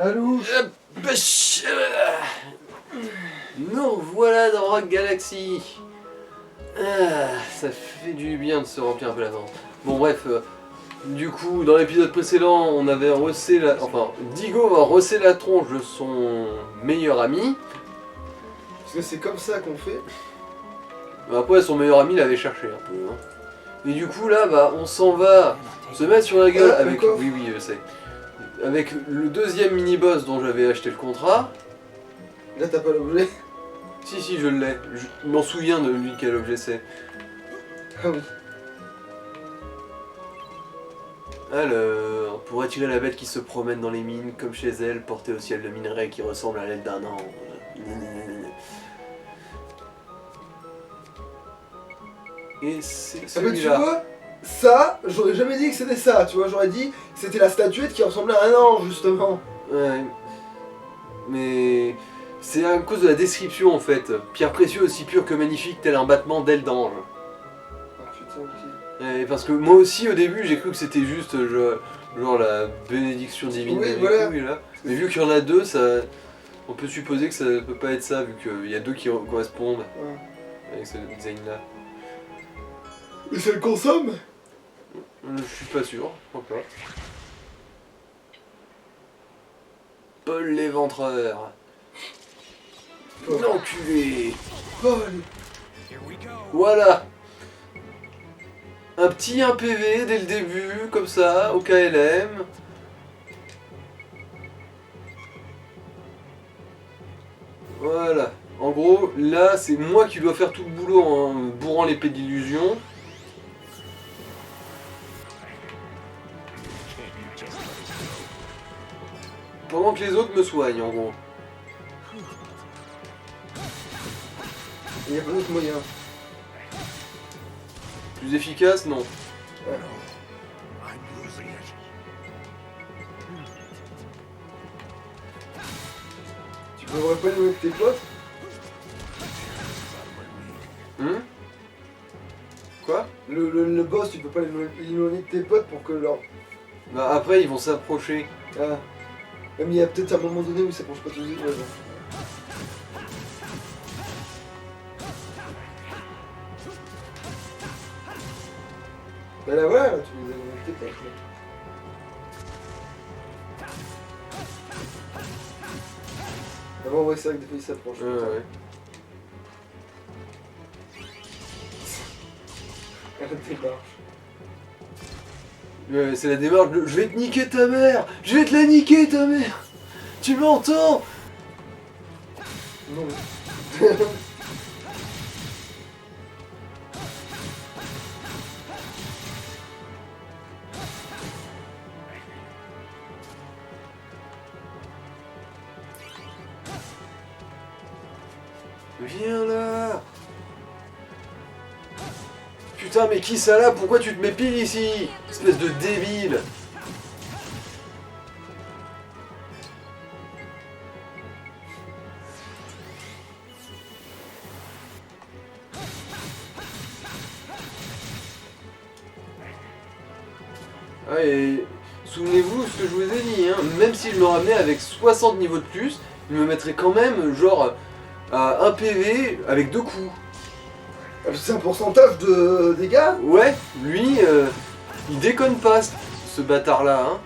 Allô. Nous voilà dans Rock Galaxy. Ça fait du bien de se remplir un peu la vente. Bon bref, du coup dans l'épisode précédent on avait rossé la... Enfin, Digo va rosser la tronche de son meilleur ami. Parce que c'est comme ça qu'on fait. Après son meilleur ami l'avait cherché un peu. Hein. Et du coup là bah on s'en va se mettre sur la gueule avec... Oui je sais. Avec le deuxième mini-boss dont j'avais acheté le contrat. Là t'as pas l'objet. Si je l'ai. Je m'en souviens de lui quel objet c'est. Ah oui. Alors, pour attirer la bête qui se promène dans les mines, comme chez elle, porter au ciel le minerai qui ressemble à l'aile d'un ange. Et c'est Ah bah tu celui-là. vois, ça, j'aurais jamais dit que c'était ça, tu vois, j'aurais dit que c'était la statuette qui ressemblait à un ange, justement. Ouais. Mais c'est à cause de la description en fait. Pierre précieux aussi pur que magnifique, tel un battement d'aile d'ange. Ah putain, ok. Ouais, parce que moi aussi au début j'ai cru que c'était juste genre la bénédiction divine Oui, de voilà. Miku, là. Mais vu qu'il y en a deux, ça, on peut supposer que ça peut pas être ça vu qu'il y a deux qui correspondent Ouais. avec ce design là. Et ça le consomme? Je suis pas sûr, je crois pas. Paul l'éventreur. Paul. L'enculé. Paul. Voilà. Un petit 1 PV dès le début, comme ça, au KLM. Voilà. En gros, là, c'est moi qui dois faire tout le boulot en bourrant l'épée d'illusion. Pendant que les autres me soignent, en gros. Il y a pas d'autre moyen. Plus efficace, non. Ouais. Tu devrais pas jouer avec tes potes? Quoi? Le boss, tu peux pas l'éloigner de tes potes pour que leur... Bah après, ils vont s'approcher. Ah. Mais il y a peut-être un moment donné où ça penche pas tous les deux. Ouais, bah là voilà, là, tu les as avec tes potes. Là. Avant, ouais, c'est vrai que des fois ils s'approchent. Ouais. Arrête tes marches. C'est la démarche de je vais te niquer ta mère. Je vais te la niquer ta mère. Tu m'entends? Non. Viens là. Putain mais qui ça là? Pourquoi tu te mets pile ici? Espèce de débile. Ah et souvenez-vous ce que je vous ai dit, hein, même s'il me ramenait avec 60 niveaux de plus, il me mettrait quand même genre à 1 PV avec 2 coups. C'est un pourcentage de dégâts? Ouais, lui, il déconne pas ce bâtard là, hein.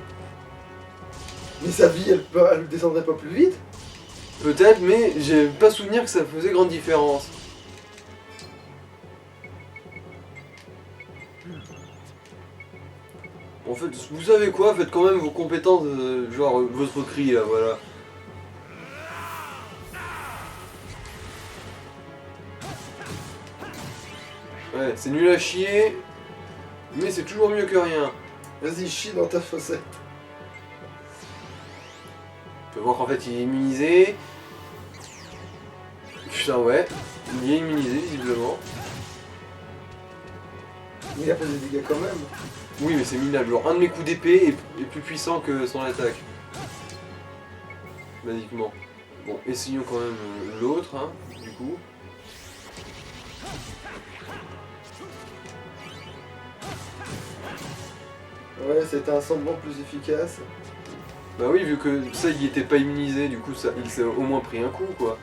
Mais sa vie, elle descendrait pas plus vite? Peut-être, mais j'ai pas souvenir que ça faisait grande différence. En fait, vous savez quoi, faites quand même vos compétences, genre votre cri là, voilà. Ouais, c'est nul à chier, mais c'est toujours mieux que rien. Vas-y, chie dans ta fossette. On peut voir qu'en fait il est immunisé. Putain ouais, il est immunisé visiblement. Mais il a fait des dégâts quand même. Oui mais c'est minable, genre un de mes coups d'épée est plus puissant que son attaque. Basiquement. Bon, essayons quand même l'autre, hein, du coup. Ouais, c'était un semblant plus efficace. Bah oui, vu que ça, il était pas immunisé, du coup, ça, il s'est au moins pris un coup, quoi.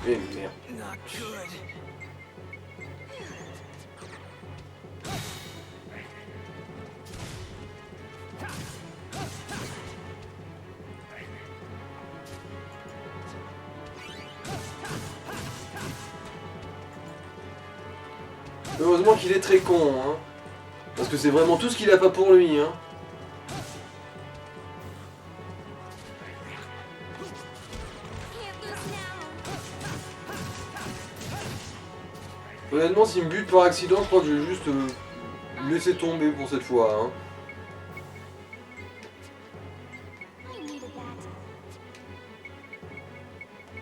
Eh merde. Heureusement qu'il est très con, hein. Parce que c'est vraiment tout ce qu'il a pas pour lui, hein. Honnêtement, s'il me bute par accident, je crois que je vais juste laisser tomber pour cette fois, hein.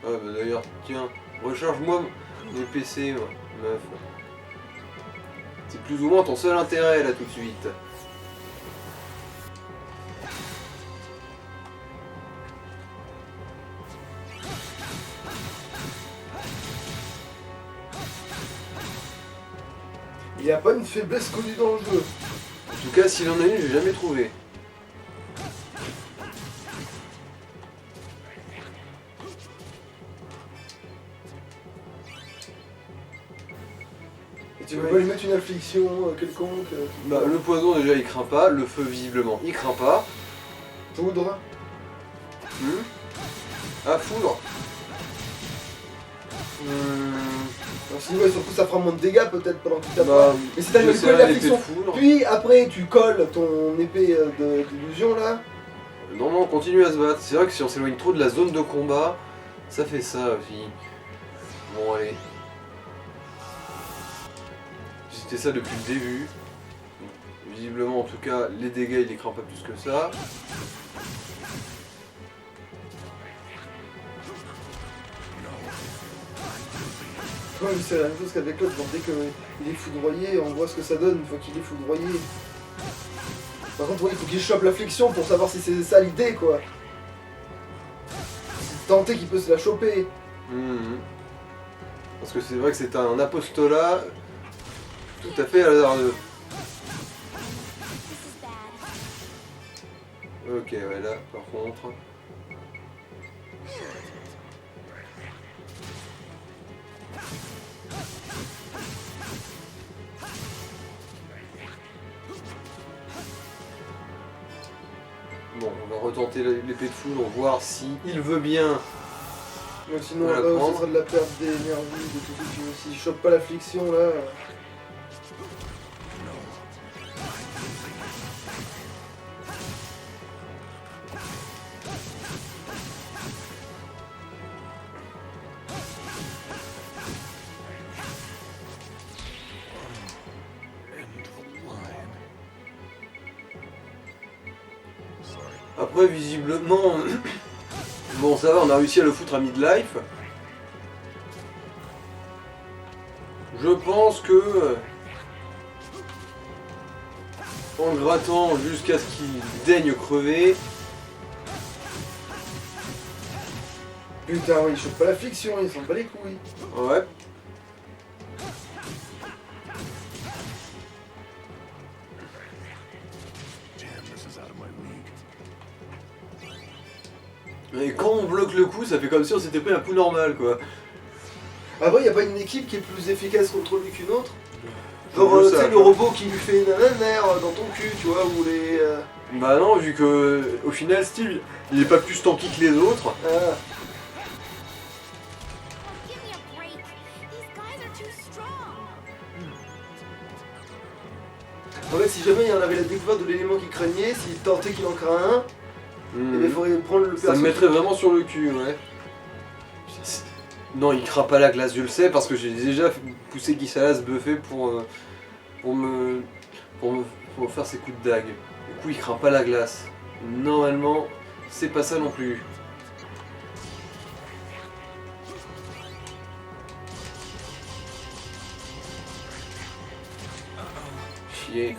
Ah bah d'ailleurs, tiens, recharge-moi mes PC, meuf. C'est plus ou moins ton seul intérêt là tout de suite. Il a pas une faiblesse connue dans le jeu. En tout cas, s'il en a une, j'ai jamais trouvé. Et tu veux pas lui mettre une affliction quelconque Bah, le poison déjà il craint pas, le feu visiblement il craint pas. Poudre. Ah, foudre. Alors, si ouais, surtout ça fera moins de dégâts peut-être pendant que tu tapes. Bah, mais si t'as je une sais colle rien, l'épée de d'affliction, foudre. puis après tu colles ton épée d'illusion là. Non, on continue à se battre. C'est vrai que si on s'éloigne trop de la zone de combat, ça fait ça aussi. Bon, allez. C'était ça depuis le début. Visiblement, en tout cas, les dégâts, il les craint pas plus que ça. Ouais, mais c'est la même chose qu'avec l'autre, dès qu'il est foudroyé, on voit ce que ça donne une fois qu'il est foudroyé. Par contre, ouais, il faut qu'il chope l'affliction pour savoir si c'est ça l'idée, quoi. C'est tenter qu'il peut se la choper. Parce que c'est vrai que c'est un apostolat tout à fait hasardeux. Ok, ouais, là, par contre... Bon, on va retenter l'épée de foudre, voir si il veut bien. Ouais, sinon, Voilà, là, prendre. ça sera de la perte d'énergie, de tout ce que tu veux. S'il chope pas l'affliction, là... Après, visiblement... Bon, ça va, on a réussi à le foutre à midlife. Je pense que... En grattant jusqu'à ce qu'il daigne crever... Putain, oui, il chope pas l'affliction, il s'en bat les couilles. Ouais. Et quand on bloque le coup, ça fait comme si on s'était pris un coup normal, quoi. Après, y a pas une équipe qui est plus efficace contre lui qu'une autre? Genre, Je tu sais, sais, le robot qui lui fait nananer dans ton cul, tu vois, ou les... Bah non, vu que au final, Steve, il est pas plus tanky que les autres. Ah. En fait, si jamais il y en avait la découverte de l'élément qu'il craignait, s'il tentait qu'il en craint un, il faudrait prendre le Ça perso. me mettrait vraiment sur le cul, ouais. Non, il craint pas la glace, je le sais, parce que j'ai déjà poussé Ghisala se buffer pour me faire ses coups de dague. Du coup, il craint pas la glace. Normalement, c'est pas ça non plus. Chier.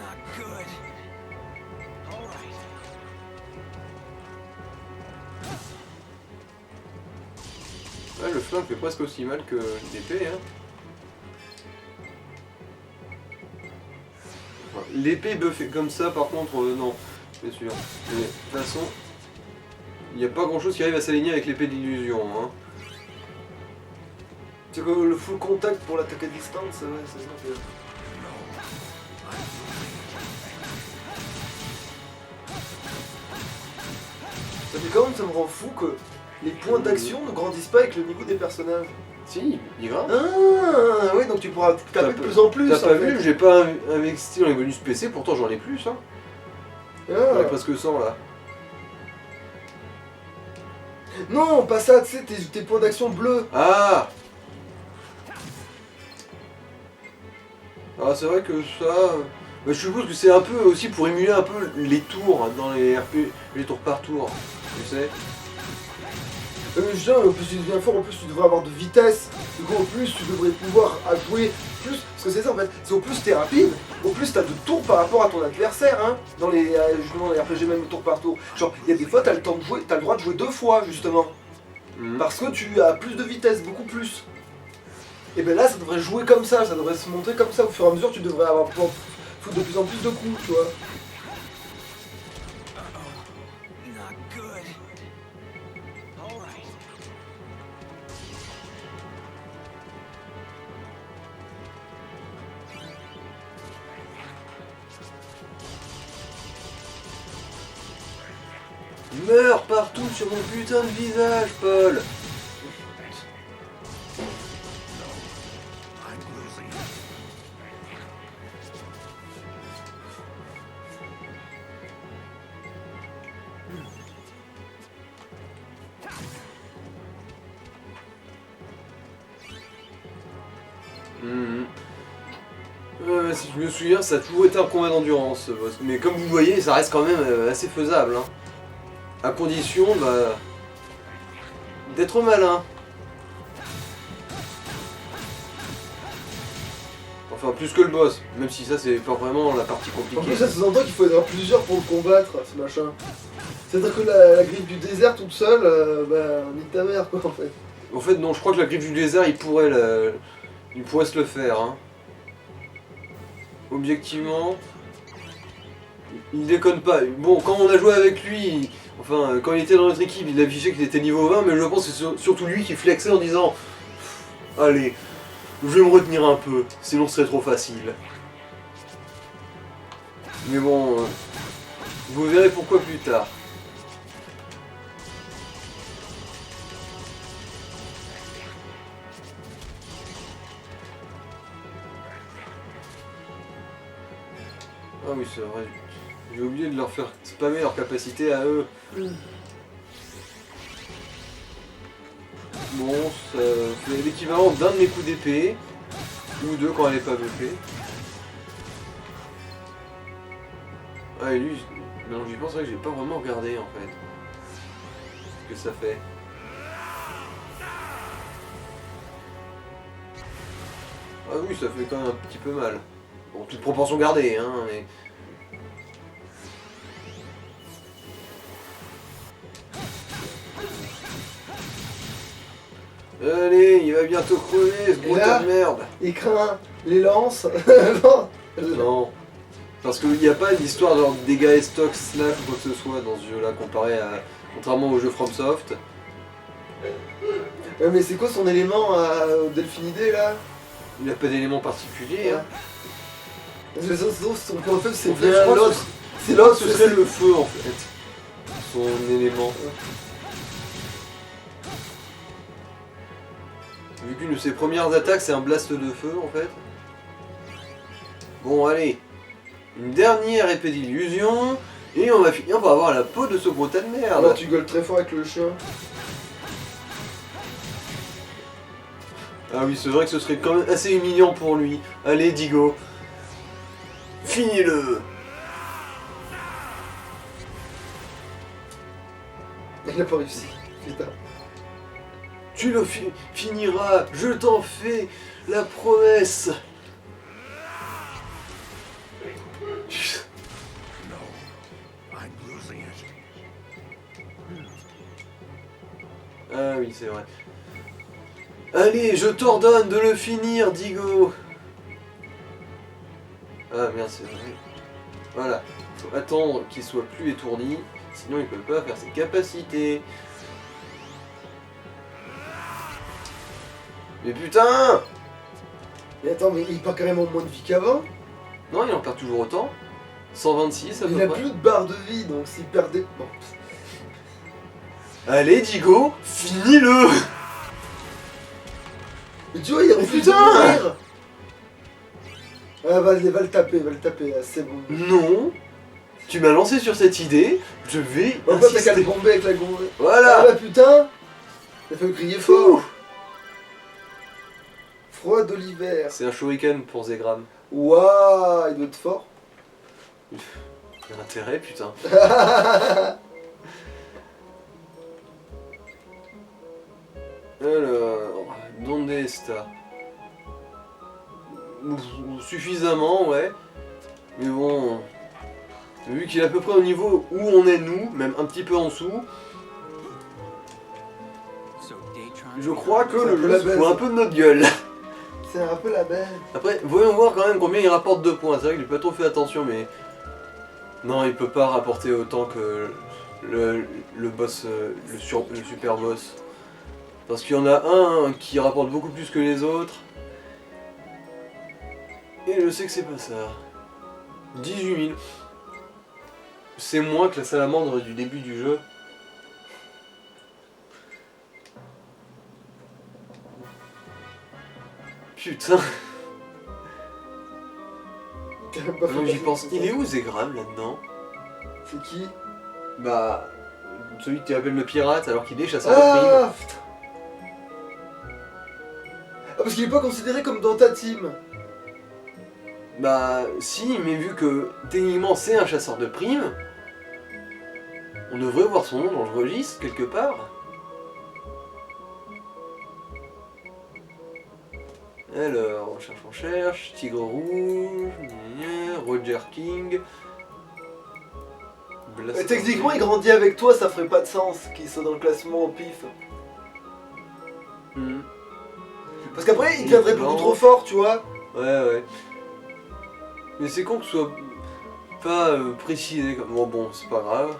le flingue fait presque aussi mal que l'épée. Hein. L'épée buffée comme ça, par contre, non, c'est sûr. Mais de toute façon, il n'y a pas grand chose qui arrive à s'aligner avec l'épée d'illusion. Hein. C'est que le full contact pour l'attaque à distance, ouais, c'est ça. Mais quand même, ça me rend fou que les points d'action ne grandissent pas avec le niveau des personnages. Si, il grave. Ah, oui, donc tu pourras taper de plus en plus. T'as pas vu, j'ai pas investi dans les bonus PC, pourtant j'en ai plus. Hein. Ah. J'en ai presque 100 là. Non, pas ça, tu sais, tes points d'action bleus. Ah c'est vrai que ça... je suppose que c'est un peu aussi pour émuler un peu les tours dans les RP, les tours par tour, tu sais. Je dis, en plus tu deviens fort, en plus tu devrais avoir de vitesse. Du coup, en plus tu devrais pouvoir jouer plus. Parce que c'est ça en fait, c'est au plus t'es rapide, au plus t'as de tours par rapport à ton adversaire, hein. Dans les justement les RPG même tour par tour. Genre, il y a des fois t'as le temps de jouer, t'as le droit de jouer 2 fois justement. Parce que tu as plus de vitesse, beaucoup plus. Et ben là ça devrait jouer comme ça devrait se montrer comme ça. Au fur et à mesure tu devrais avoir foutre de plus en plus de coups, tu vois. Meurs partout sur mon putain de visage, Paul. Si je me souviens, ça a toujours été un combat d'endurance, mais comme vous voyez, ça reste quand même assez faisable. Hein. À condition d'être malin. Enfin, plus que le boss, même si ça c'est pas vraiment la partie compliquée. En plus, ça sous-entend qu'il faut être plusieurs pour le combattre, ce machin. C'est-à-dire que la griffe du désert toute seule, nique ta mère quoi en fait. En fait, non, je crois que la griffe du désert, il pourrait se le faire. Hein. Objectivement, il déconne pas. Bon, quand on a joué avec lui, enfin, quand il était dans notre équipe, il affichait qu'il était niveau 20, mais je pense que c'est surtout lui qui flexait en disant « Allez, je vais me retenir un peu, sinon ce serait trop facile. » Mais bon, vous verrez pourquoi plus tard. Ah oui, c'est vrai. J'ai oublié de leur faire spammer leur capacité à eux. Bon, c'est l'équivalent d'un de mes coups d'épée. Ou deux quand elle est pas BP. Ah et lui, non, j'y pense, que j'ai pas vraiment regardé en fait. Ce que ça fait. Ah oui, ça fait quand même un petit peu mal. Bon, toute proportion gardée, hein, mais... Allez, il va bientôt crever, ce gros tas de merde. Il craint les lances. Non. Parce qu'il n'y a pas d'histoire genre de dégâts et stock slash ou quoi que ce soit dans ce jeu-là, contrairement au jeu FromSoft. Mais c'est quoi son élément à Delphinidé là? Il n'a pas d'élément particulier, hein. Son point faible c'est en fait, l'autre. C'est l'autre, ce serait le feu en fait. Son élément. Vu qu'une de ses premières attaques c'est un blast de feu en fait. Bon allez. Une dernière épée d'illusion. Et on va finir par avoir la peau de ce gros tas de merde. Là tu gueules très fort avec le chien. Ah oui, c'est vrai que ce serait quand même assez humiliant pour lui. Allez, Digo. Finis-le. Il n'a pas réussi, putain. Tu le finiras, je t'en fais la promesse. Ah oui, c'est vrai. Allez, je t'ordonne de le finir, Digo. Ah merde, c'est vrai. Voilà. Faut attendre qu'il soit plus étourdi, sinon il peut pas faire ses capacités. Mais putain! Mais attends, mais il perd carrément moins de vie qu'avant. Non, il en perd toujours autant. 126 à peu Il a près. plus de barre de vie, donc s'il perdait... Bon. Allez, Digo, finis-le! Mais tu vois, il refuse de putain mourir. Ah, vas-y, va le taper, là, c'est bon. Non! Tu m'as lancé sur cette idée, je vais En fait, t'as qu'à insister. le bomber avec la gonze. Ah Voilà! bah putain. Il a fallu crier fort. Froid de l'hiver. C'est un shuriken pour Zegram. Waouh, il doit être fort. Il y a intérêt, putain. Alors, donde está? Suffisamment, ouais. Mais bon, vu qu'il est à peu près au niveau où on est nous, même un petit peu en dessous, je crois que le jeu se fout un peu de notre gueule. C'est un peu la belle. Après, voyons voir quand même combien il rapporte de points. C'est vrai que j'ai pas trop fait attention, mais... Non, il peut pas rapporter autant que le boss, le super boss. Parce qu'il y en a un qui rapporte beaucoup plus que les autres. Et je sais que c'est pas ça. 18 000. C'est moins que la salamandre du début du jeu. Putain. Non, j'y pense. Il est où Zegram là-dedans? C'est qui? Bah... Celui que tu appelles le pirate alors qu'il est chasseur de Ah putain. Ah, parce qu'il est pas considéré comme dans ta team. Bah si, mais vu que techniquement c'est un chasseur de primes, on devrait voir son nom dans le registre quelque part. Alors, on cherche, Tigre Rouge, Roger King... Mais techniquement, il grandit avec toi, ça ferait pas de sens qu'il soit dans le classement au pif. Hmm. Parce qu'après, il deviendrait beaucoup trop fort, tu vois. Ouais. Mais c'est con que ce soit pas précisé comme... Bon, c'est pas grave.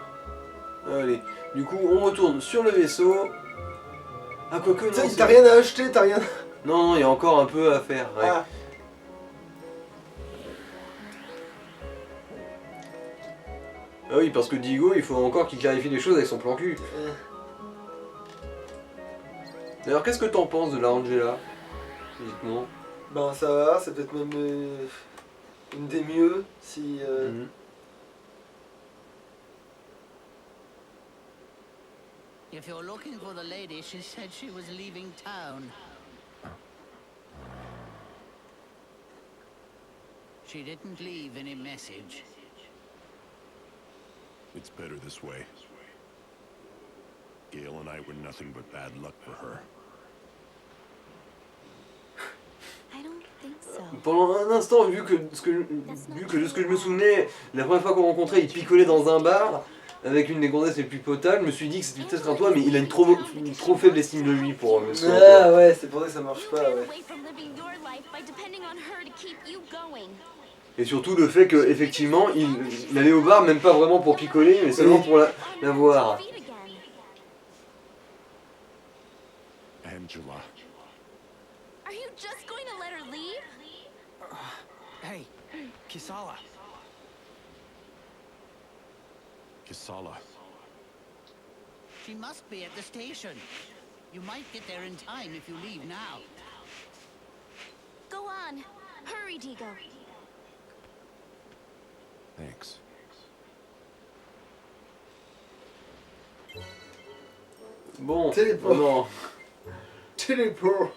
Allez, du coup, on retourne sur le vaisseau. Ah, quoique, non, T'as rien à acheter, t'as rien... Non, il y a encore un peu à faire, ouais. Ah. Ah oui, parce que Digo, il faut encore qu'il clarifie les choses avec son plan cul. D'ailleurs, qu'est-ce que t'en penses de la Angela? Physiquement. Ben ça va, c'est peut-être même une des mieux, si... Mhm. If you're looking for the lady, she said she was leaving town. She didn't leave any message. It's better this way. Gale and I were nothing but bad luck for her. I don't think so. Pendant un instant, vu que de ce que je me souvenais, la première fois qu'on rencontrait, il picolait dans un bar avec une des gonzesses les plus potables, je me suis dit que c'était peut-être un toi, mais il a une trop faible estime de lui pour me souvenir. Ah ouais, c'est pour ça que ça marche pas, ouais. Et surtout le fait qu'effectivement, il allait au bar même pas vraiment pour picoler, mais seulement pour la voir. Angela. Are you just going to let her leave? Hey, Kisala. Kisala. She must be at the station. You might get there in time if you leave now. Go on. Hurry, Digo. Thanks. Bon, Téléport. non. Téléport.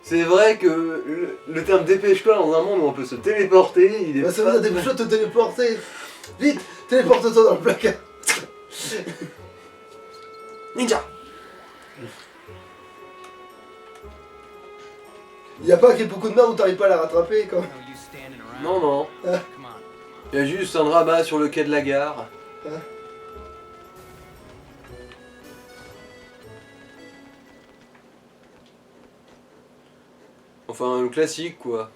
C'est vrai que le terme dépêche-toi dans un monde où on peut se téléporter, il est Bah ça pas... veut dire dépêche-toi de te téléporter. Vite, téléporte-toi dans le placard. Ninja. Y'a pas qu'il y ait beaucoup de mains où t'arrives pas à la rattraper, quoi. No use standing around. Non, non. Come on. Il y a juste un rabat sur le quai de la gare. Enfin, le classique, quoi.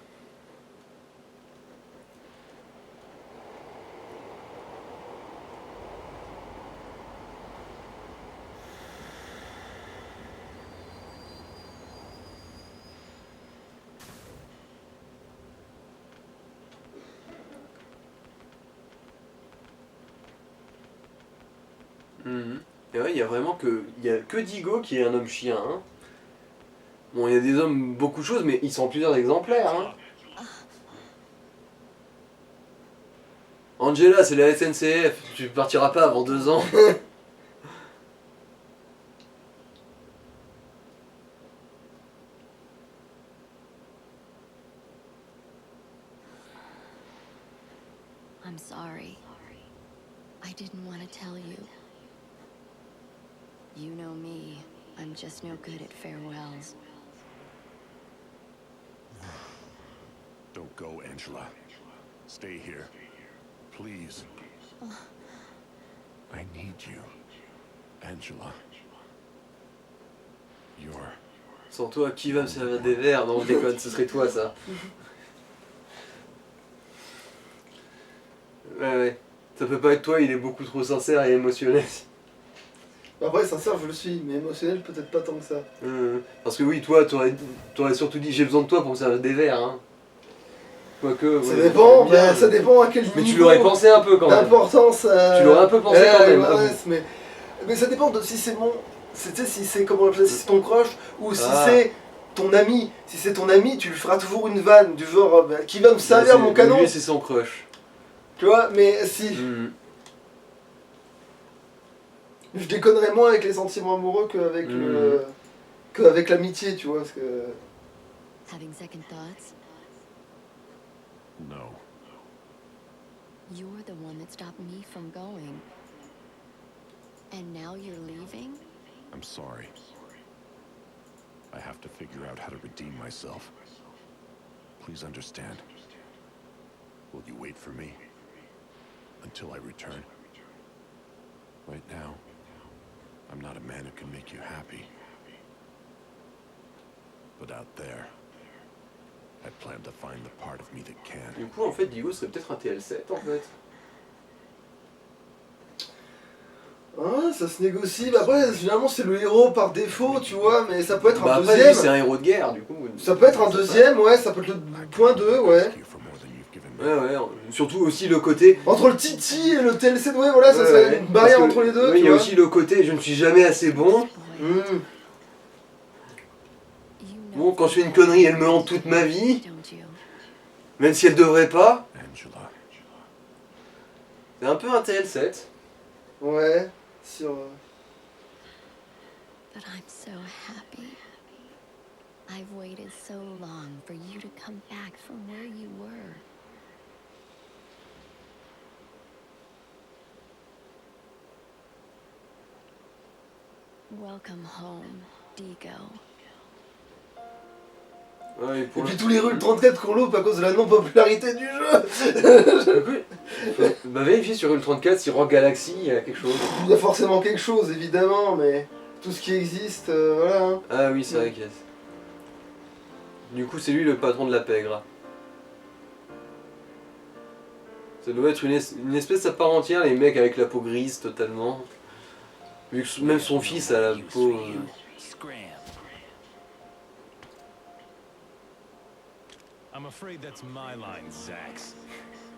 Et ouais, il y a vraiment que... Il y a que Digo qui est un homme chien, hein. Bon, il y a des hommes beaucoup de choses, mais ils sont plusieurs exemplaires, hein. Angela, c'est la SNCF, tu partiras pas avant 2 ans. I'm sorry. I didn't want to tell you. You know me. I'm just no good at farewells. Don't go, Angela. Stay here. Please. I need you. Angela. You're... Sans toi, qui va me servir des verres? Non, je déconne, ce serait toi, ça. Ouais. Ça peut pas être toi, il est beaucoup trop sincère et émotionnel. Après, sincère, je le suis, mais émotionnel, peut-être pas tant que ça. Parce que oui, toi, t'aurais surtout dit j'ai besoin de toi pour me servir des verres, hein. Quoique... Ça ouais, dépend, bien, ça dépend à quel niveau. Mais tu l'aurais pensé un peu quand même. D'importance. Tu l'aurais un peu pensé quand même. Ouais, mais ça dépend de si c'est mon... Tu sais, si c'est comment on appelle ça, si c'est ton crush ou si Ah. c'est ton ami. Si c'est ton ami, tu lui feras toujours une vanne du genre qui va me servir mon canon. Lui, c'est son crush. Tu vois, mais si. Je déconnerais moins avec les sentiments amoureux qu'avec qu'avec l'amitié, tu vois, parce que... Having second thoughts? No. You're the one that stopped me from going. And now you're leaving? I'm sorry. I have to figure out how to redeem myself. Please understand. Will you wait for me? Until I return? Right now, I'm not a man who can make you happy. But out there, I plan to find the part of me that can. Du coup, en fait, Digo serait peut-être un TL7, en fait. Ah, ça se négocie. Bah après, finalement, c'est le héros par défaut, tu vois, mais ça peut être un Après, deuxième. lui, c'est un héros de guerre, du coup. Ça peut être un deuxième, ouais, ça peut être le point 2, ouais. Ask you for more than you've given me. Ouais, surtout aussi le côté... Entre le Titi et le TLC, ouais, voilà, ça serait une barrière Parce que, entre les deux. oui, il tu y a vois. aussi le côté je ne suis jamais assez bon. Boy, you know Bon, quand je fais une connerie, elle me hante toute ma vie. don't you? Même si elle devrait pas. Angela. C'est un peu un TL7. Ouais, sur... But I'm so happy. I've waited so long for you to come back from where you were. Welcome home, Digo. Ouais, Et puis tous les rues 34 qu'on loupe à cause de la non-popularité du jeu. Bah vérifier sur Ul34 si Rock Galaxy il y a quelque chose. Il y a forcément quelque chose, évidemment, mais tout ce qui existe, voilà. Hein. Ah oui, c'est vrai qu'il y a... Du coup, c'est lui le patron de la pègre. Ça doit être une espèce à part entière, les mecs avec la peau grise totalement. Vu que même son fils a la peau... Scram. I'm afraid that's my line, Zax.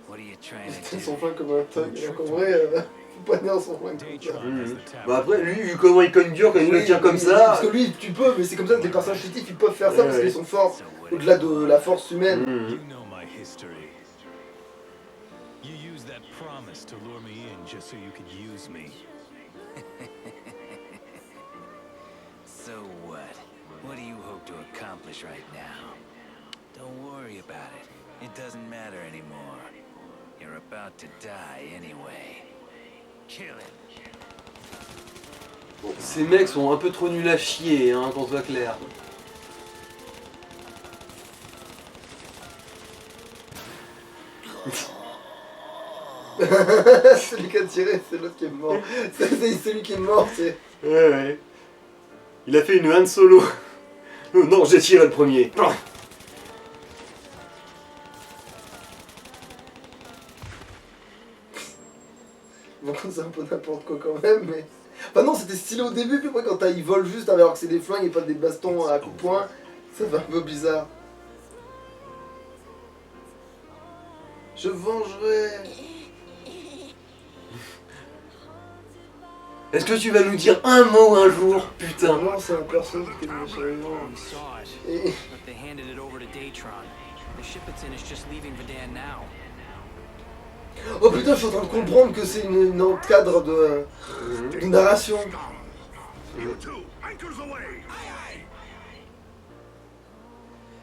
What are you trying to Il do? son flingue comme un thug, alors qu'en vrai, faut pas tenir son flingue comme ça. Datron has the tablet. Bah après, lui, vu comment il cogne dur quand il le tient comme Oui, ça... Parce que lui, tu peux, mais c'est comme ça que les personnages fictifs, ils peuvent faire ça parce Ouais. qu'ils sont forts, au-delà de la force humaine. You know my history. You used that promise to lure me in just so you could use me. So what? What do you hope to accomplish right now? Don't worry about it. It doesn't matter anymore. You're about to die anyway. Kill him. Ces mecs sont un peu trop nuls à chier, hein, qu'on soit clair. Celui qui a tiré, c'est l'autre qui est mort. C'est celui qui est mort, c'est... Ouais. Il a fait une Han Solo. Non, j'ai tiré le premier. c'est un peu n'importe quoi quand même, mais... Enfin non, c'était stylé au début, puis après quand ils volent juste alors que c'est des flingues et pas des bastons à coups de poing, ça fait un peu bizarre. Je vengerai... Est-ce que tu vas nous dire un mot un jour, putain? Non, c'est un personnage qui est méchant. We saw it, Et... but they handed it over to Datron. The ship it's in is just leaving Verdan now. Oh putain, je suis en train de comprendre que c'est une autre cadre de narration.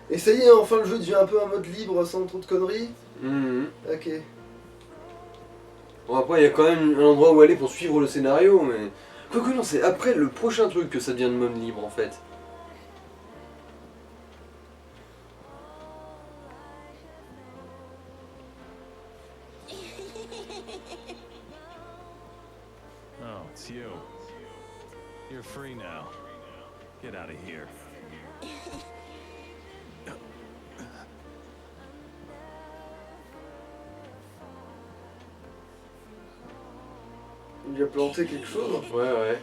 Et ça y est, enfin le jeu devient un peu un mode libre sans trop de conneries. Ok. Bon, après, il y a quand même un endroit où aller pour suivre le scénario, mais... Quoique non, c'est après le prochain truc que ça devient de mode libre, en fait. Oh, it's you. You're free now. Get out of here. Il a planté quelque chose. Ouais.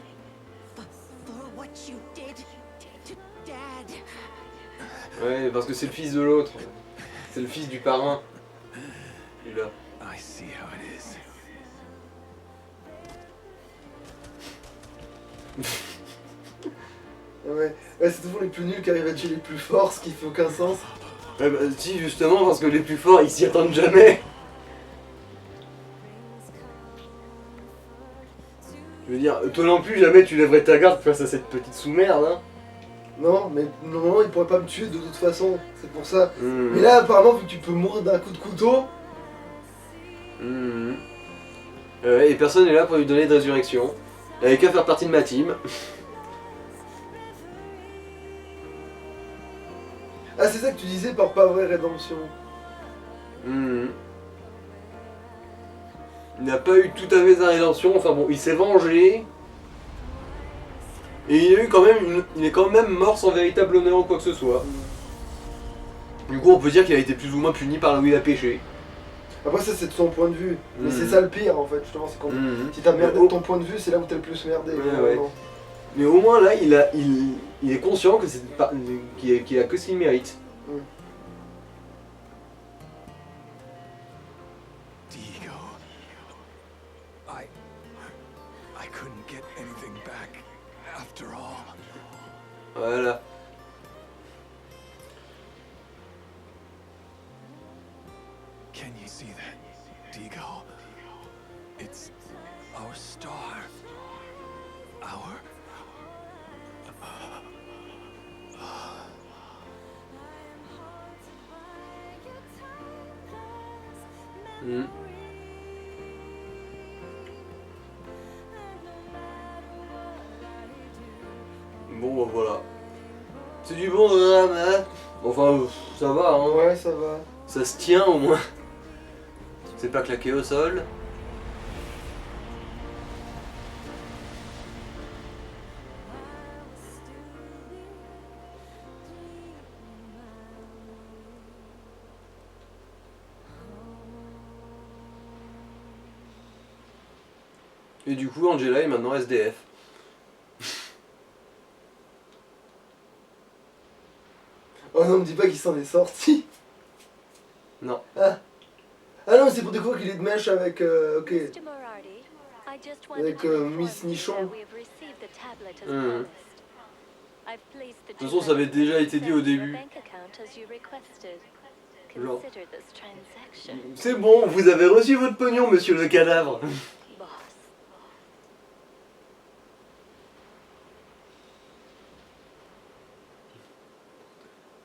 For what you did to Dad. Ouais, parce que c'est le fils de l'autre. C'est le fils du parrain. Il est là. I see how it is. Ouais, c'est toujours les plus nuls qui arrivent à tuer les plus forts, ce qui fait aucun sens. Ouais, bah, si, justement, parce que les plus forts, ils s'y attendent jamais. Je veux dire, toi non plus, jamais tu lèverais ta garde face à cette petite sous-merde, hein. Non, mais normalement il pourrait pas me tuer de toute façon, c'est pour ça. Mais là apparemment vu que tu peux mourir d'un coup de couteau. Et personne n'est là pour lui donner de résurrection. Il avait qu'à faire partie de ma team. Ah c'est ça que tu disais par pas vraie rédemption. Il n'a pas eu tout à fait sa rédemption, enfin bon, il s'est vengé. Et il a eu quand même il est quand même mort sans véritable honneur ou quoi que ce soit. Du coup on peut dire qu'il a été plus ou moins puni par là où il a péché. Après ça c'est de son point de vue, mais c'est ça le pire en fait, justement, c'est quand si t'as merdé de ton point de vue, c'est là où t'as le plus merdé. Ouais. Mais au moins là il est conscient que c'est pas qu'il a que ce qu'il mérite. Diego. I couldn't get anything back after all. Voilà. Can you see that, Diego? It's our star. Our... Bon bah voilà. C'est du bon drame, hein. Enfin ça va hein. Ouais ça va. Ça se tient au moins. C'est pas claqué au sol. Et du coup Angela est maintenant SDF. Oh non, me dis pas qu'il s'en est sorti. Non. Ah non, mais c'est pour découvrir qu'il est de mèche avec... ok. Avec Miss Nichon. De toute façon ça avait déjà été dit au début. Genre. C'est bon, vous avez reçu votre pognon, monsieur le cadavre.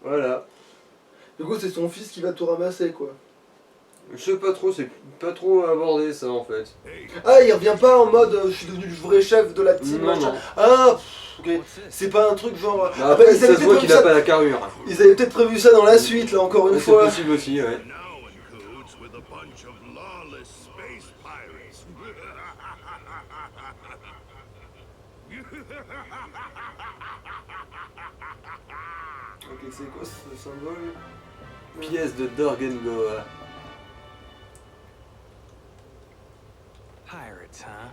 Voilà. Du coup, c'est son fils qui va tout ramasser, quoi. Je sais pas trop, c'est pas trop abordé ça en fait. Ah, il revient pas en mode je suis devenu le vrai chef de la team, Non, machin. non. Ah, ok. C'est pas un truc genre. Bah, après, ils ça avaient se voit peut-être qu'il prévu a ça- pas la carrure. Ils avaient peut-être prévu ça dans la suite, là, encore une C'est fois. possible aussi, ouais. Now in cahoots with a bunch of lawless space pirates. Ok, c'est quoi ce symbole? Pièce de Dorgengoa. Pirates, huh?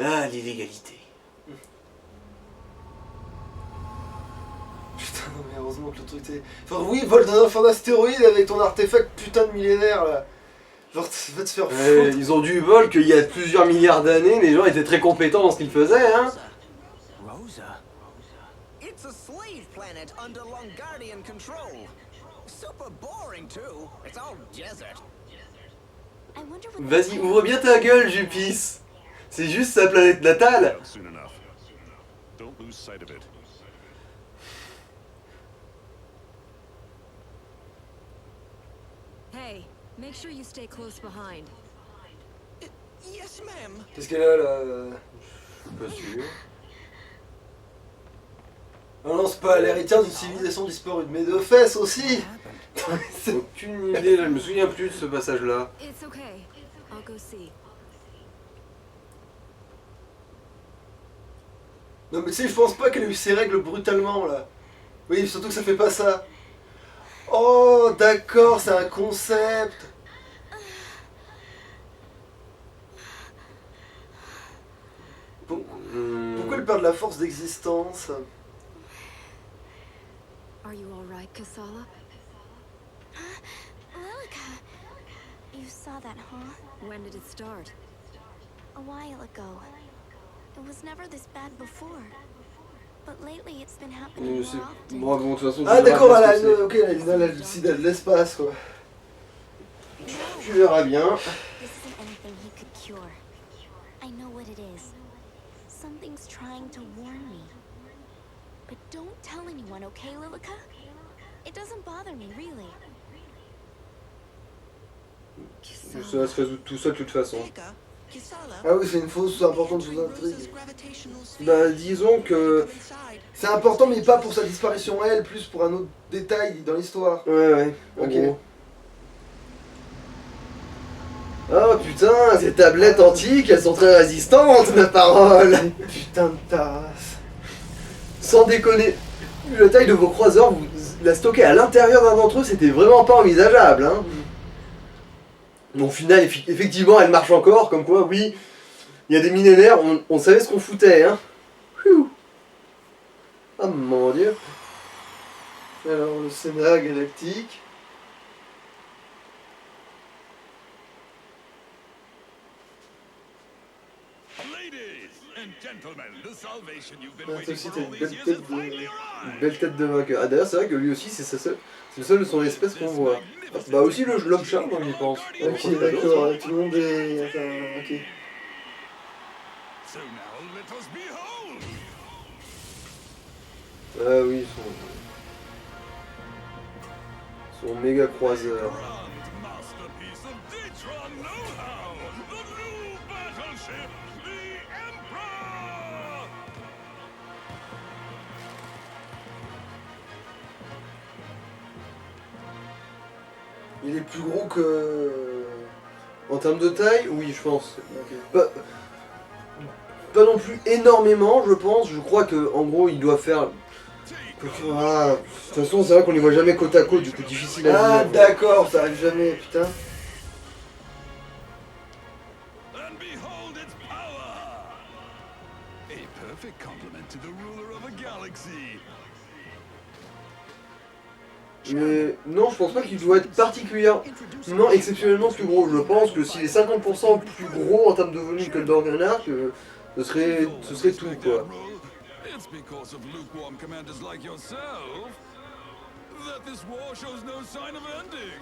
Ah, l'illégalité. Putain, non mais heureusement que le truc était... Enfin oui, vol d'un enfant d'astéroïde avec ton artefact putain de millénaire là. Genre, va te faire foutre. Ils ont dû vol qu'il y a plusieurs milliards d'années, les gens étaient très compétents dans ce qu'ils faisaient, hein. Rosa? It's a slave planet under Longardian control. Super boring too. It's all desert. I wonder what Vas-y, ouvre bien ta gueule, Jupis. C'est juste sa planète natale. Out soon enough. Don't lose sight of it. Hey, make sure you stay close behind. Yes, ma'am. Qu'est-ce qu'elle a là Je suis pas sûr. Ah non, c'est pas l'héritière d'une civilisation disparue, mais de fesses aussi. Aucune idée, je me souviens plus de ce passage-là. It's okay. I'll go see. Non mais tu sais, je pense pas qu'elle ait eu ses règles brutalement là. Oui, surtout que ça fait pas ça. Oh, d'accord, c'est un concept. Pourquoi elle perd de la force d'existence? Are you alright, Kasala? Lilica, you saw that, huh? When did it start? A while ago. It was never this bad before. But lately it's been happening more often. Bon, de toute façon, Ah tu verras d'accord, bien elle ce a que une... Ok, elle a une hallucination de l'espace quoi. Tu verras bien. This isn't anything he could cure. I know what it is. Something's trying to warn me. But don't tell anyone, okay, Lilica? It doesn't bother me, really. Ça va se résoudre tout seul de toute façon. Ah oui, c'est une fausse importante sous intrigue. Bah disons que... C'est important mais pas pour sa disparition elle, plus pour un autre détail dans l'histoire. Ouais, en Ok. gros. Oh putain, ces tablettes antiques, elles sont très résistantes, ma parole. Putain de tasse. Sans déconner, vu la taille de vos croiseurs, vous la stocker à l'intérieur d'un d'entre eux, c'était vraiment pas envisageable, hein. Au final, effectivement, elle marche encore, comme quoi, oui, il y a des millénaires, on savait ce qu'on foutait, hein. Pfiou. Ah mon dieu. Alors, le scénario galactique. Ladies and gentlemen, the salvation you've been Ah, toi waiting aussi, for t'as all une these belle years tête has de... finally Une arrived. belle tête de vainqueur. Ah d'ailleurs, c'est vrai que lui aussi, c'est le seul de son espèce qu'on voit. Bah aussi l'homme charme, j'y pense. Ok, d'accord, tout le monde est... Attends, ok. So now let us behold. Ah oui, son méga croiseur. Grand masterpiece of Detron know-how. The new battleship, the Emperor. Il est plus gros que... En termes de taille, oui, je pense. Ok. Pas non plus énormément, je pense. Je crois que en gros, il doit faire. Ah, de toute façon, c'est vrai qu'on les voit jamais côte à côte, du coup, difficile à Ah dire. d'accord, ça arrive jamais, putain. And behold its power. A perfect compliment to the ruler of a galaxy. Mais non, je pense pas qu'il doit être particulièrement, exceptionnellement plus gros. Je pense que s'il est 50% plus gros en termes de volume que le Dorganark, ce serait tout, quoi. It's because of lukewarm commanders like yourself that this war shows no sign of ending.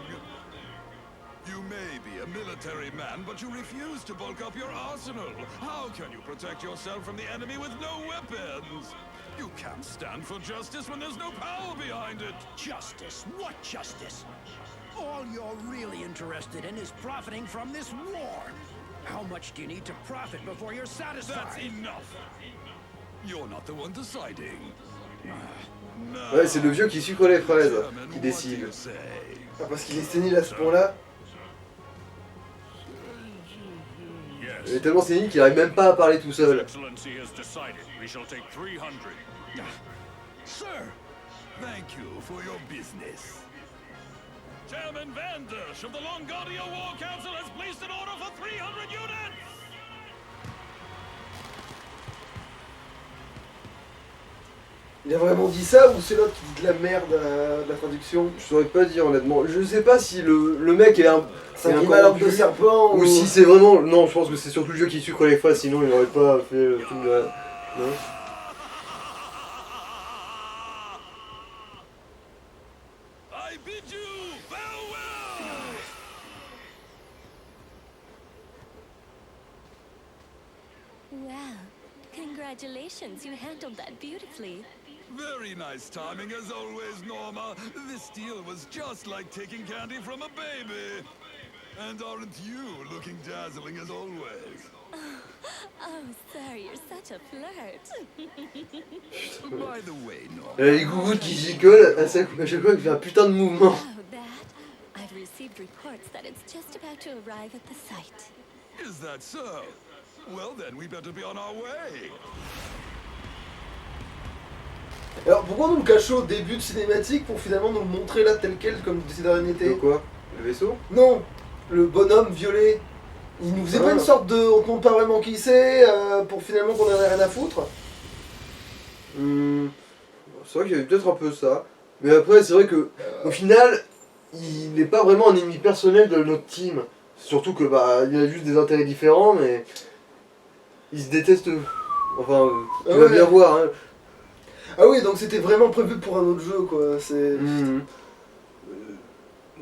You may be a military man, but you refuse to bulk up your arsenal. How can you protect yourself from the enemy with no weapons? You can't stand for justice when there's no power behind it. Justice? What justice? All you're really interested in is profiting from this war. How much do you need to profit before you're satisfied? That's enough. You're not the one deciding. Ouais, c'est le vieux qui sucre les fraises qui décide. Ah, parce qu'il est sénile à ce point-là. Il est tellement sénile qu'il arrive même pas à parler tout seul. Excellency has decided. We shall take 300. Sir, thank you for your business. Chairman Vandersh of the Longardia War Council has placed an order for 300 units! Il a vraiment dit ça ou c'est l'autre qui dit de la merde de la traduction? Je saurais pas dire honnêtement. Je sais pas si le mec est un. C'est un malade de serpent ou si c'est vraiment. Non, je pense que c'est surtout le jeu qui sucre les phrases, sinon il n'aurait pas fait le truc de la. Non. I bid you farewell! Well, congratulations, you handled that beautifully. Very nice timing as always, Norma. This deal was just like taking candy from a baby. And aren't you looking dazzling as always? Oh, sir, you're such a flirt. By the way, Norma. Les gougouttes qui s'y collent à chaque fois qu'il fait un putain de mouvement. Oh, that? I've received reports that it's just about to arrive at the site. Is that so? Well then, we better be on our way. Alors pourquoi nous le cacher au début de cinématique pour finalement nous le montrer là tel quel comme c'est dans De quoi? Le vaisseau? Non, le bonhomme violet. Il nous faisait pas une sorte de... On te montre pas vraiment qui c'est pour finalement qu'on en ait rien à foutre. C'est vrai qu'il y avait peut-être un peu ça. Mais après c'est vrai que au final, il n'est pas vraiment un ennemi personnel de notre team. Surtout que bah il a juste des intérêts différents mais ils se détestent. Enfin, tu vas bien voir hein. Ah oui, donc c'était vraiment prévu pour un autre jeu, quoi. C'est...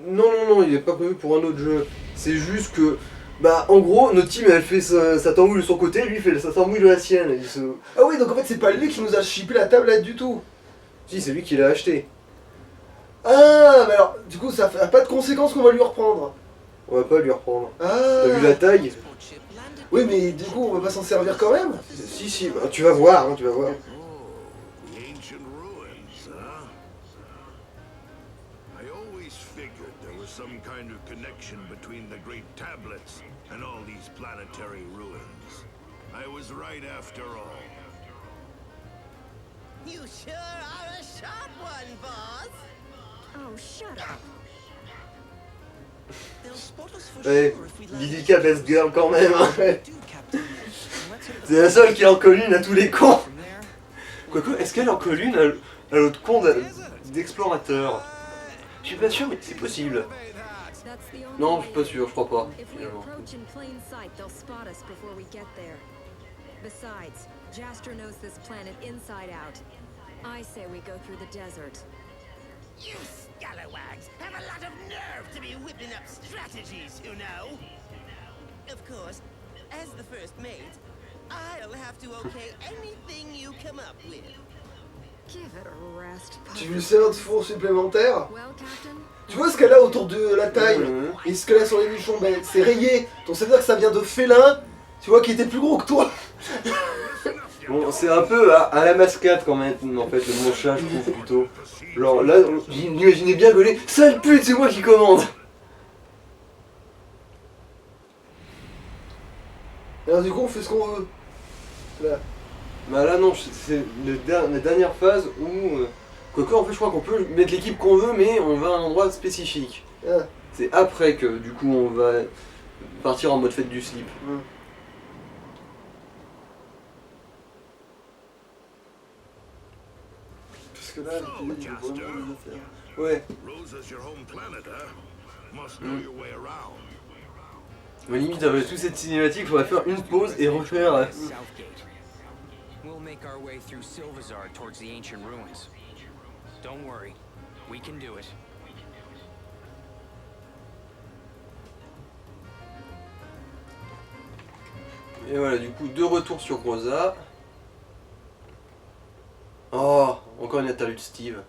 Non, il est pas prévu pour un autre jeu. C'est juste que, bah, en gros, notre team, elle fait sa tambouille de son côté, lui, il fait sa tambouille de la sienne. Ah oui, donc en fait, c'est pas lui qui nous a shippé la tablette du tout. Si, c'est lui qui l'a acheté. Ah, mais alors, du coup, ça a pas de conséquences qu'on va lui reprendre. On va pas lui reprendre. Ah. T'as vu la taille? Oui, mais du coup, on va pas s'en servir quand même. Si, bah, tu vas voir, hein, tu vas voir. Some kind of connection between the great tablets and all these planetary ruins. I was right after all. You sure are a sharp one, boss. Oh, shut up. They'll spot us for Ouais, sure if we let Lidica best girl quand même. Hein. C'est la seule qui est en colline à tous les cons. Quoique, est-ce qu'elle est en colline à l'autre con d'explorateur? Je suis pas sûr, mais c'est possible. Non, je suis pas sûr, je crois pas. If we approach in plain sight, they'll spot us before we get there. Besides, Jastor knows this planet inside out. I say we go through the desert. You scalawags have a lot of nerve to be whipping up strategies, you know. Of course, as the first mate, I'll have to okay anything you come up with. Give it a rest. Tu veux le de four supplémentaire? Well, Captain? Tu vois ce qu'elle a autour de la taille et ce qu'elle a sur les nichons, ben, c'est rayé. Donc ça veut dire que ça vient de félin, tu vois, qui était plus gros que toi. Bon, c'est un peu à la mascate quand même, en fait, le mon chat, je trouve plutôt. Genre là, j'imaginais bien gueuler, sale pute, c'est moi qui commande. Alors du coup, on fait ce qu'on veut. Là. Bah là non, c'est la dernière phase où... Quoique en fait je crois qu'on peut mettre l'équipe qu'on veut mais on va à un endroit spécifique. Ah. C'est après que du coup on va partir en mode fête du slip. Parce que là, ouais. Mais limite avec toute cette cinématique, il faudrait faire une pause et refaire... We'll make our way through Silvazar towards the ancient ruins. Don't worry, we can do it. Et voilà, du coup, de retour sur Groza. Oh, encore une interlude Steve.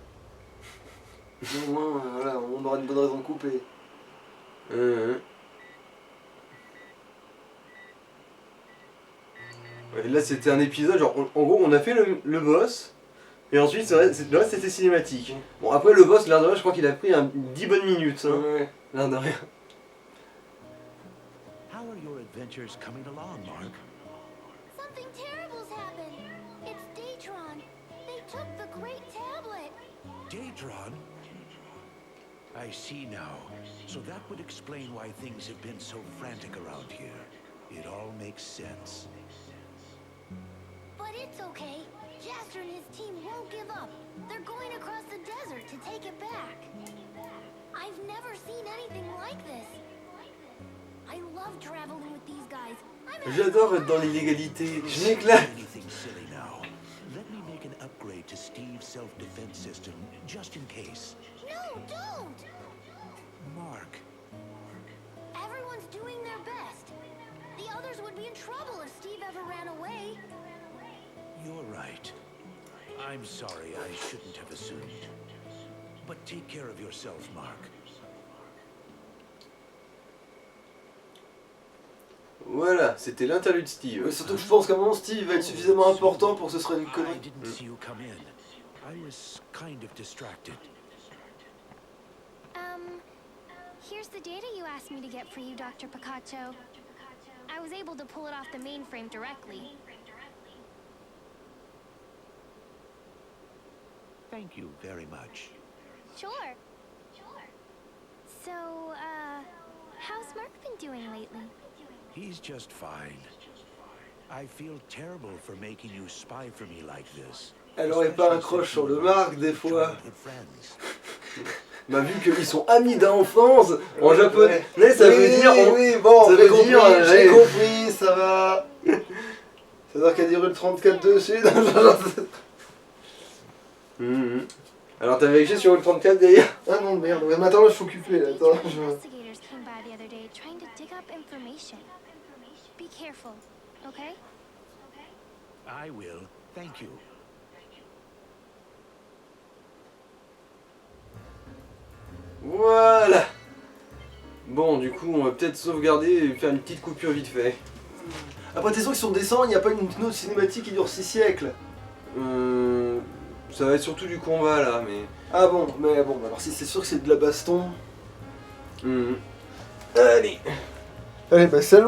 Au moins, voilà, on aura une bonne raison de couper. Ouais, là c'était un épisode, genre en gros on a fait le boss, et ensuite le reste c'était cinématique. Bon après le boss, l'air de rien, je crois qu'il a pris 10 bonnes minutes, hein. Ouais. L'air de rien. How are your adventures coming along, Mark? Something terrible's happened. It's Datron. They took the great tablet. Datron? I see now. So that would explain why things have been so frantic around here. It all makes sense. But it's okay. Jaster and his team won't give up. They're going across the desert to take it back. I've never seen anything like this. I love traveling with these guys. J'adore être dans l'illégalité. Je m'éclate. Anything silly now. Let me make an upgrade to Steve's self-defense system, just in case. No, don't! Mark, Everyone's doing their best. The others would be in trouble if Steve ever ran away. you're right. I'm sorry, I shouldn't have assumed. But take care of yourself, Mark. Voilà, c'était l'interlude Steve. Ouais, surtout que je pense qu'à un moment Steve va être suffisamment important pour que ce serait une I connerie. didn't see you come in. I was kind of distracted. Here's the data you asked me to get for you, Dr. Picacho. I was able to pull it off the mainframe directly. Thank you very much. Sure. So, how's Mark been doing lately? He's just fine. I feel terrible for making you spy for me like this. Elle aurait pas un crush sur le Marc des fois. Childhood friends. Bah vu qu'ils sont amis d'enfance, en japonais ça veut dire... Oui, bon, ça veut dire... j'ai compris, ça va. C'est-à-dire qu'elle dit rue le 34 dessus. Alors t'as vérifié sur le 34 d'ailleurs? Ah non, merde, ouais, mais attends, je suis occupé là, attends. Investigators came by the other day trying to dig up information. Be careful, okay? I will. Thank you. Voilà. Bon, du coup, on va peut-être sauvegarder et faire une petite coupure vite fait. Après, t'es sûr que si on descend, il n'y a pas une autre cinématique qui dure 6 siècles? Ça va être surtout du combat là, mais... Ah bon, mais bon, alors si c'est sûr que c'est de la baston... Allez. Allez, bah salut.